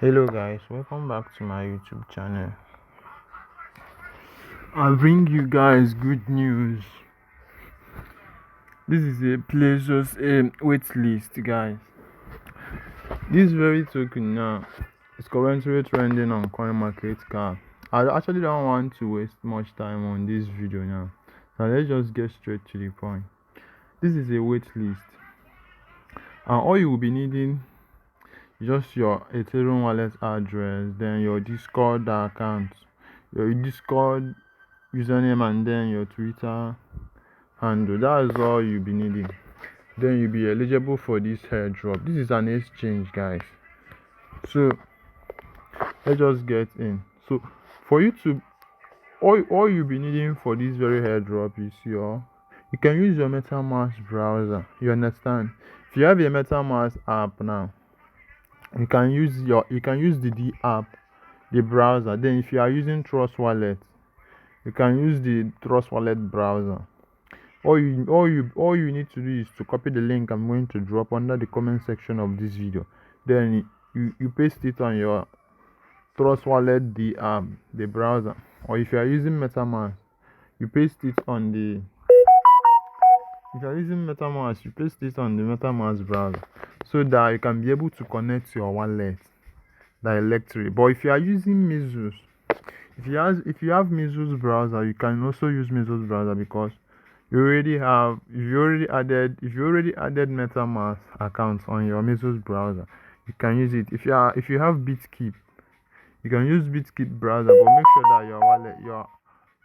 Hello guys, welcome back to my YouTube channel. I bring you guys good news. This is a Plexus waitlist, guys. This very token now is currently trending on CoinMarketCap. I actually don't want to waste much time on this video now, so let's just get straight to the point. This is a waitlist, and all you will be needing just your Ethereum wallet address, then your Discord account, your Discord username, and then your Twitter handle. That is all you'll be needing. Then you'll be eligible for this airdrop. This is an exchange, guys. So let's just get in. So for you to all you'll be needing for this very airdrop is you can use your MetaMask browser. You understand? If you have a MetaMask app now, you can use the D app, the browser. Then if you are using Trust Wallet, you can use the Trust Wallet browser. All you need to do is to copy the link I'm going to drop under the comment section of this video. Then you paste it on your Trust Wallet, the app, the browser. Or if you are using MetaMask, you paste it on the MetaMask browser, so that you can be able to connect your wallet directly. But if you are using Measles, if you have Measles browser, you can also use Measles browser, because if you already added MetaMask accounts on your Measles browser, you can use it. If you have Bitkeep, you can use Bitkeep browser, but make sure that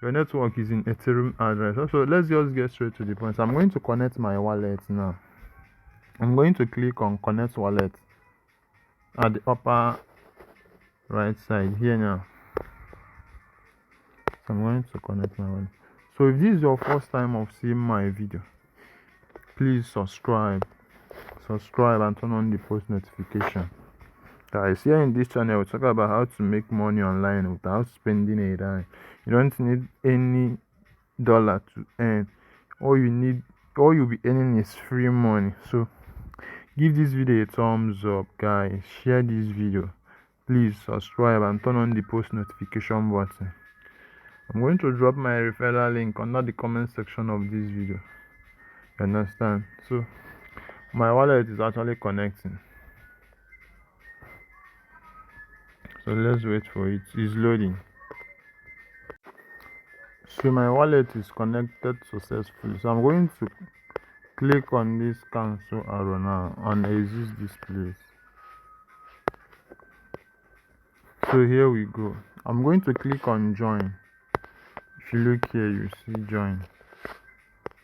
your network is in Ethereum address. So let's just get straight to the point. So I'm going to connect my wallet now. I'm going to click on connect wallet at the upper right side here now. So I'm going to connect my wallet. So if this is your first time of seeing my video, please subscribe and turn on the post notification. Guys, here in this channel we talk about how to make money online without spending a dime. You don't need any dollar to earn. All you'll be earning is free money. So give this video a thumbs up, guys. Share this video. Please subscribe and turn on the post notification button. I'm going to drop my referral link under the comment section of this video. You understand? So my wallet is actually connecting. So let's wait for it. It's loading. So my wallet is connected successfully. So I'm going to click on this cancel arrow now and exit this place. So here we go. I'm going to click on join. If you look here, you see join.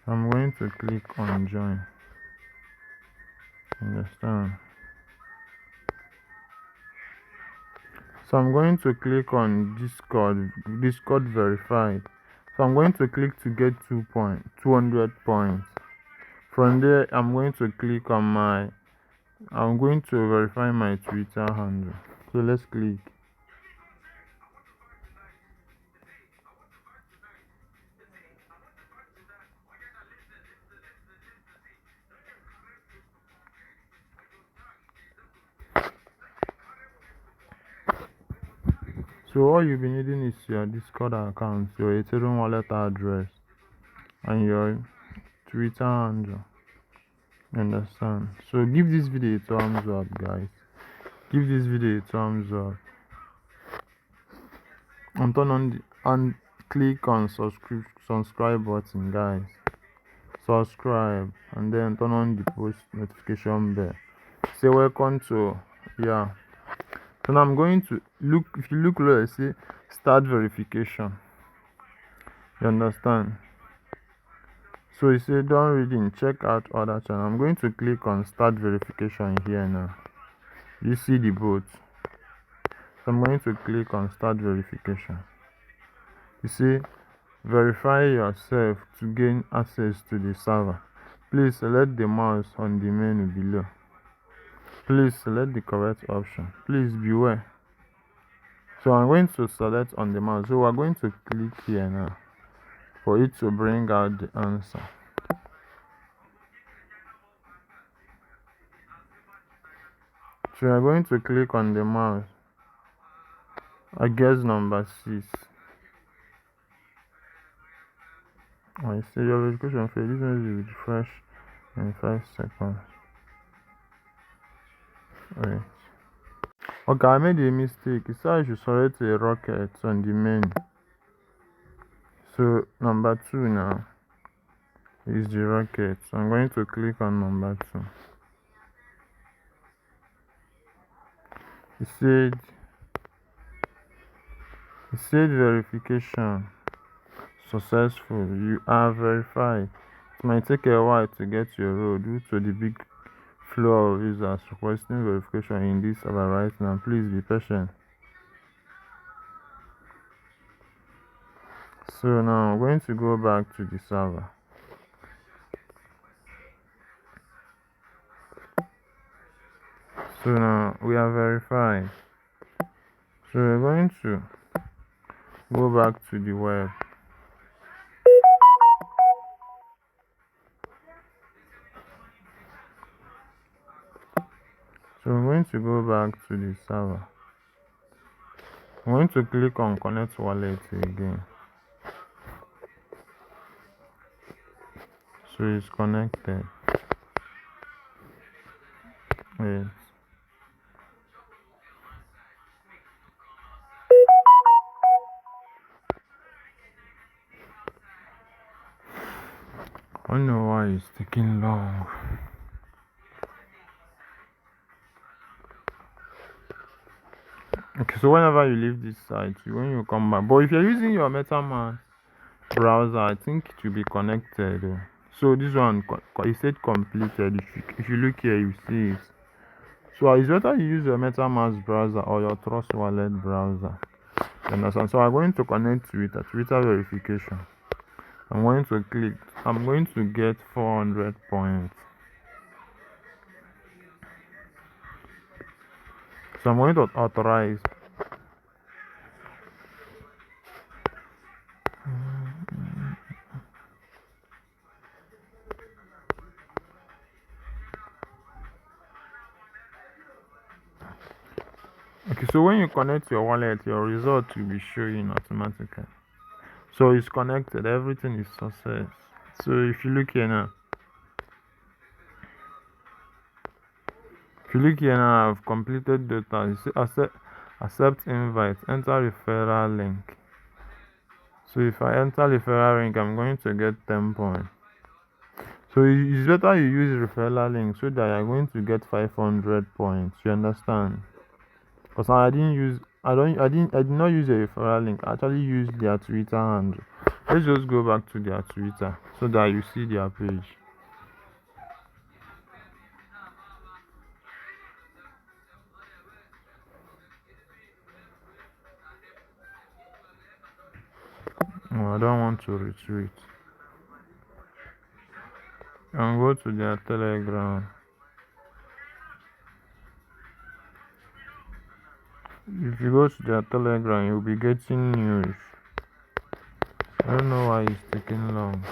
I'm going to click on join. Understand? So I'm going to click on Discord verified. So I'm going to click to get 200 points. From there, I'm going to verify my Twitter handle. So let's click. So all you'll be needing is your Discord account, your Ethereum wallet address, and your Twitter handle. Understand? So give this video a thumbs up, guys. Give this video a thumbs up, and click on subscribe button, guys. Subscribe and then turn on the post notification bell. Say welcome to So now I'm going to look. If you look low, I say start verification. You understand? So you say done reading, check out other channel. I'm going to click on start verification here now. You see the bot. So I'm going to click on start verification. You see, verify yourself to gain access to the server. Please select the mouse on the menu below. Please select the correct option. Please beware. So I'm going to select on the mouse. So we're going to click here now for it to bring out the answer. So you're going to click on the mouse I guess number 6. I say your verification failed. This one will refresh in 5 seconds. Wait. Okay, I made a mistake. It said I should select a rocket on the menu. So number 2 now is the rocket. So I'm going to click on number 2. It said verification successful. You are verified. It might take a while to get your role due to the big flow of users requesting verification in this server right now. Please be patient. So now I'm going to go back to the server. So now we are verified. So we're going to go back to the web. So I'm going to go back to the server. I'm going to click on connect wallet again. So it's connected. Yes. I don't know why it's taking long. Okay, so whenever you leave this site, when you come back, but if you're using your MetaMask browser, I think it will be connected. So this one, it said completed. If you look here, you see it. So it's better you use your MetaMask browser or your Trust Wallet browser. You understand? So I'm going to connect Twitter verification. I'm going to click. I'm going to get 400 points. So I'm going to authorize. Okay, so when you connect your wallet, your result will be showing automatically. So it's connected, everything is success. So if you look here now, I've completed data. You see, accept invite, enter referral link. So if I enter referral link, I'm going to get 10 points. So it's better you use referral link so that you're going to get 500 points. You understand? Because I did not use a referral link. I actually used their Twitter handle. Let's just go back to their Twitter so that you see their page. No, I don't want to retweet. And go to their Telegram. If you go to their Telegram, you'll be getting news. I don't know why it's taking long.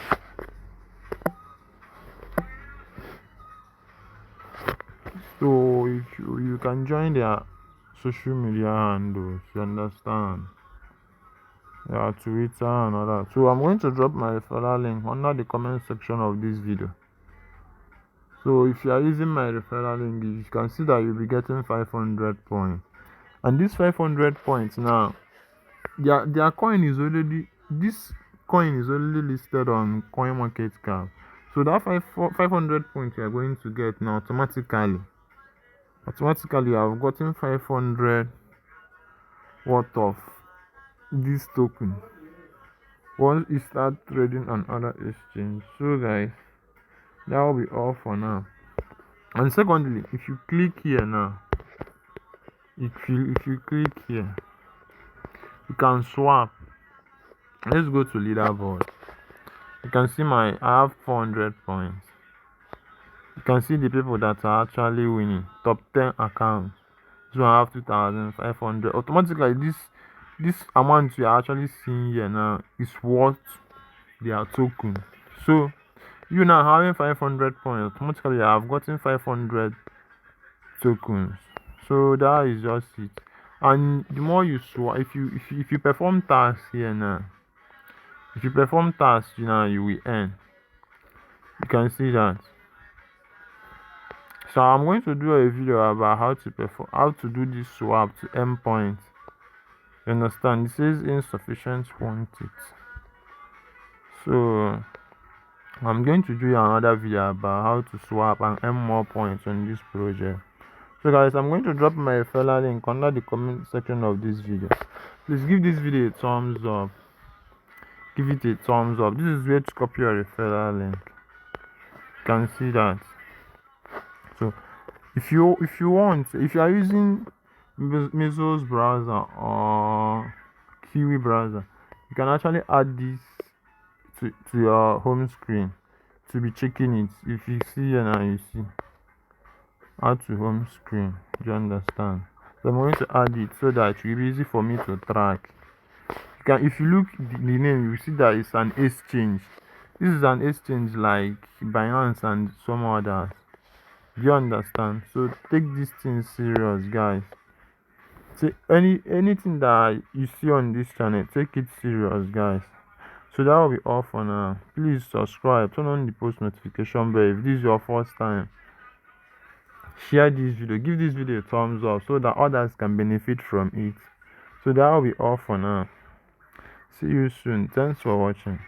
So if you can join their social media handles, you understand? Yeah, Twitter and all that. So I'm going to drop my referral link under the comment section of this video. So if you are using my referral link, you can see that you'll be getting 500 points. And this 500 points now, their coin is already, this coin is already listed on CoinMarketCap. So that 500 points you are going to get now automatically I've gotten 500 worth of this token once you start trading on other exchange. So guys, that will be all for now. And secondly, if you click here now, if you click here, you can swap. Let's go to leaderboard. You can see I have 400 points. You can see the people that are actually winning. Top 10 accounts. So I have 2,500. Automatically, this amount you are actually seeing here now is worth their token. So you now having 500 points, automatically I have gotten 500 tokens. So that is just it. And the more you swap, if you perform tasks here now, if you perform tasks, you will earn. You can see that. So I'm going to do a video about how to do this swap to earn points. You understand? It says insufficient quantity. So I'm going to do another video about how to swap and earn more points on this project. So guys, I'm going to drop my referral link under the comment section of this video. Please give this video a thumbs up. Give it a thumbs up. This is where to copy your referral link. You can see that. So if you are using Mesos browser or Kiwi browser, you can actually add this to your home screen to be checking it. If you see here now, you see add to home screen. Do you understand? So I'm going to add it so that it will be easy for me to track. If you look the name, you see that it's an exchange. This is an exchange like Binance and some others. Do you understand? So take this thing serious, guys. See, anything that you see on this channel, take it serious, guys. So that will be all for now. Please subscribe, turn on the post notification bell if this is your first time. Share this video, give this video a thumbs up so that others can benefit from it. So that will be all for now. See you soon. Thanks for watching.